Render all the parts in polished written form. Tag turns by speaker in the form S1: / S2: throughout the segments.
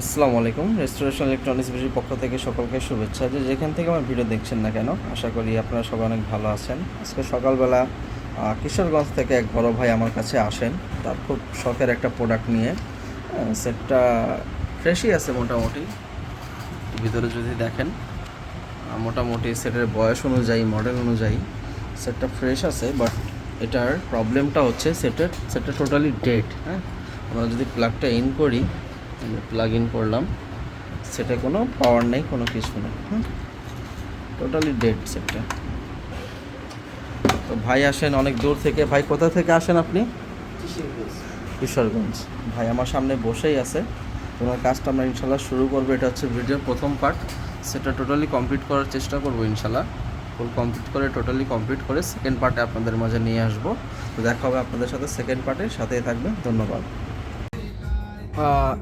S1: আসসালামু আলাইকুম। Restoration electronics বিডির পক্ষ থেকে সকলকে শুভেচ্ছা। যেখান থেকে আমার ভিডিও দেখছেন না কেন, আশা করি আপনারা সবাই অনেক ভালো আছেন। আজকে সকালবেলা কিশোরগঞ্জ থেকে এক বড় ভাই আমার কাছে আসেন, তার খুব শখের একটা প্রোডাক্ট নিয়ে। সেটটা ফ্রেশই আছে মোটামুটি, ভিতরে যদি দেখেন মোটামুটি সেটের বয়স অনুযায়ী, মডেল অনুযায়ী সেটটা ফ্রেশ আছে। বাট এটার প্রবলেমটা হচ্ছে সেটটা টোটালি ডেড। হ্যাঁ, আমরা যদি প্লাগটা ইন করি, প্লাগ ইন করলাম, সেটা কোনো পাওয়ার নেই, কোনো কিছু নেই। টোটালি ডেড সেটটা। তো ভাই আসেন অনেক দূর থেকে। ভাই কোথা থেকে আসেন আপনি? কিশোরগঞ্জ। ভাই আমার সামনে বসেই আছে, তোমার কাজটা আমরা ইনশাল্লাহ শুরু করবো। এটা হচ্ছে ভিডিওর প্রথম পার্ট, সেটা টোটালি কমপ্লিট করার চেষ্টা করবো ইনশাল্লাহ। ফুল কমপ্লিট করে, টোটালি কমপ্লিট করে সেকেন্ড পার্টে আপনাদের মাঝে নিয়ে আসবো। তো দেখা হবে আপনাদের সাথে সেকেন্ড পার্টে, সাথেই থাকবে। ধন্যবাদ।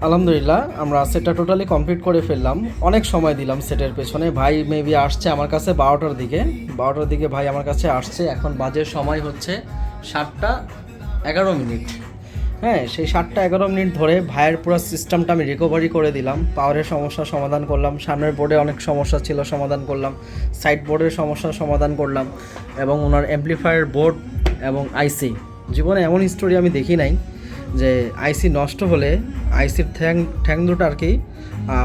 S1: আলহামদুলিল্লাহ, আমরা সেটটা টোটালি কমপ্লিট করে ফেললাম। অনেক সময় দিলাম সেটের পেছনে। ভাই মেবি আসছে আমার কাছে 12টার দিকে ভাই আমার কাছে আসছে। এখন বাজে সময় হচ্ছে 7টা 11 মিনিট। হ্যাঁ, সেই 7টা 11 মিনিট ধরে ভাইয়ের পুরো সিস্টেমটা আমি রিকভারি করে দিলাম। পাওয়ারের সমস্যার সমাধান করলাম, সামনের বোর্ডে অনেক সমস্যা ছিল সমাধান করলাম, সাইড বোর্ডের সমস্যার সমাধান করলাম, এবং ওনার অ্যাম্পলিফায়ার বোর্ড এবং আইসি। জীবনে এমন স্টোরি আমি দেখি নাই যে আইসি নষ্ট হলে আইসির ঠ্যাং দুটো আর কি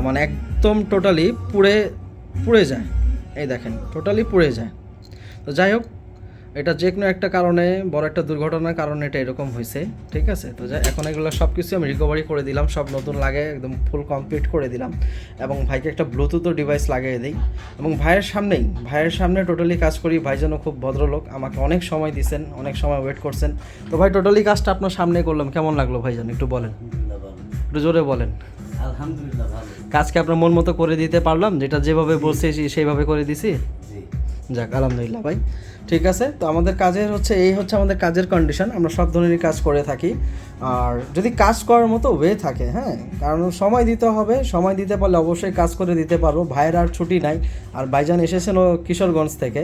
S1: মানে একদম টোটালি পুড়ে যায়। এই দেখেন, টোটালি পুড়ে যায়। তো যাই হোক, এটা যে কোনো একটা কারণে, বড় একটা দুর্ঘটনার কারণে এটা এরকম হয়েছে। ঠিক আছে, তো এখন এগুলো সব কিছু আমি রিকভারি করে দিলাম, সব নতুন লাগে, একদম ফুল কমপ্লিট করে দিলাম। এবং ভাইকে একটা ব্লুটুথও ডিভাইস লাগিয়ে দিই, এবং ভাইয়ের সামনে টোটালি কাজ করি। ভাই যেন খুব ভদ্রলোক, আমাকে অনেক সময় দিয়েছেন, অনেক সময় ওয়েট করছেন। তো ভাই টোটালি কাজটা আপনার সামনে করলাম, কেমন লাগলো ভাইজান একটু বলেন, একটু জোরে বলেন।
S2: আলহামদুলিল্লাহ ভালো।
S1: কাজকে আপনার মন মতো করে দিতে পারলাম, যেটা যেভাবে বলছি সেইভাবে করে দিছি। যাক, আলহামদুলিল্লাহ ভাই। ঠিক আছে, তো আমাদের কাজের হচ্ছে এই হচ্ছে আমাদের কাজের কন্ডিশন। আমরা সব ধরনেরই কাজ করে থাকি। আর যদি কাজ করার মতো ওয়ে থাকে, হ্যাঁ, কারণ সময় দিতে হবে, সময় দিতে পারলে অবশ্যই কাজ করে দিতে পারবো। ভাইয়ের আর ছুটি নাই, আর ভাইজান এসেছেন ও কিশোরগঞ্জ থেকে,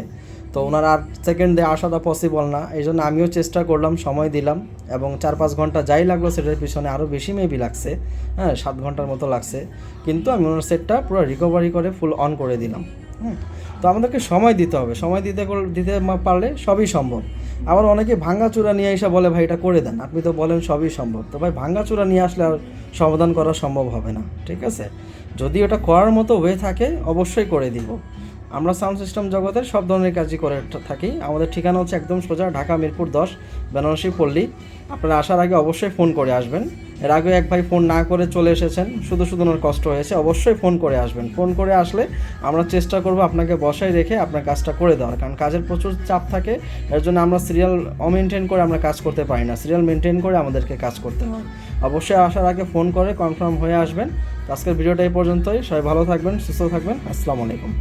S1: তো ওনার আর সেকেন্ড ডে আসাটা পসিবল না। এই জন্য আমিও চেষ্টা করলাম, সময় দিলাম, এবং 4-5 ঘন্টা যাই লাগলো সেটার পিছনে, আরও বেশি মেবি লাগছে। হ্যাঁ, 7 ঘন্টার মতো লাগছে, কিন্তু আমি ওনার সেটটা পুরো রিকভারি করে ফুল অন করে দিলাম। তো আমাদেরকে সময় দিতে হবে, সময় দিতে পারলে সবই সম্ভব। আবার অনেকে ভাঙাচূড়া নিয়ে এসে বলে ভাই এটা করে দেন, আপনি তো বলেন সবই সম্ভব। তো ভাই ভাঙাচূড়া নিয়ে আসলে আর সমাধান করা সম্ভব হবে না। ঠিক আছে, যদি ওটা করার মতো হয়ে থাকে অবশ্যই করে দিব। আমরা সাউন্ড সিস্টেম জগতের সব ধরনের কাজই করে থাকি। আমাদের ঠিকানা হচ্ছে একদম সোজা ঢাকা মিরপুর 10 বেনারসি পল্লী। আপনারা আসার আগে অবশ্যই ফোন করে আসবেন। এর আগে এক ভাই ফোন না করে চলে এসেছেন, শুধু ওনার কষ্ট হয়েছে। অবশ্যই ফোন করে আসবেন। ফোন করে আসলে আমরা চেষ্টা করব আপনাকে বসায় রেখে আপনার কাজটা করে দেওয়ার, কারণ কাজের প্রচুর চাপ থাকে। এর জন্য আমরা সিরিয়াল অমেনটেন করে আমরা কাজ করতে পারি না, সিরিয়াল মেনটেন করে আমাদেরকে কাজ করতে হয়। অবশ্যই আসার আগে ফোন করে কনফার্ম হয়ে আসবেন। আজকের ভিডিওটা এই পর্যন্তই। সবাই ভালো থাকবেন, সুস্থ থাকবেন। আসসালামু আলাইকুম।